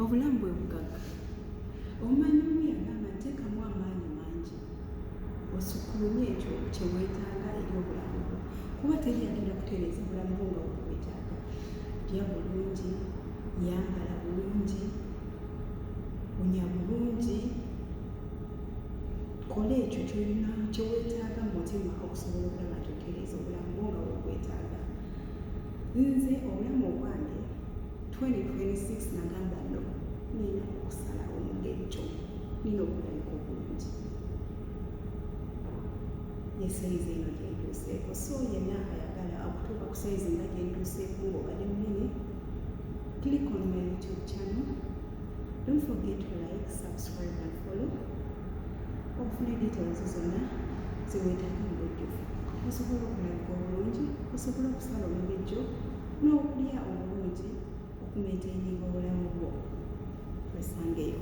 obulamu bwe bugagga. Omumanyi omu yagamba nteekamu amaanyi mangi osukkulumye ekyo kye weetaaga eri obulamu bwo, kuba teri agenda kutereeza bulamu bwo nga bwetaaga. Lya bulungi, yambala bulungi, unya bulungi, kola ekyo kyolina kye weetaaga mu mutima okusobola okulaba nti otereeza obulamu bwo nga bwetaaga. Nze obulamu obwange 2026 nagamba no, nina okusalawo mugejjo, nina okulabika obulungi. Ye sayizi eno gyentuuseeko, so yenna ayagala okutuuka ku sayizi nga gyentuuseeko ng'obadde munene, click on my YouTube channel. Don't forget to like, subscribe and follow. Okufuna details zonna ze weetaaga mu bujjuvu. Osobola okulabika obulungi, osobola okusala omugejjo n'okulya obulungi okumeetaininga obulamu bwo. Twesangeyo.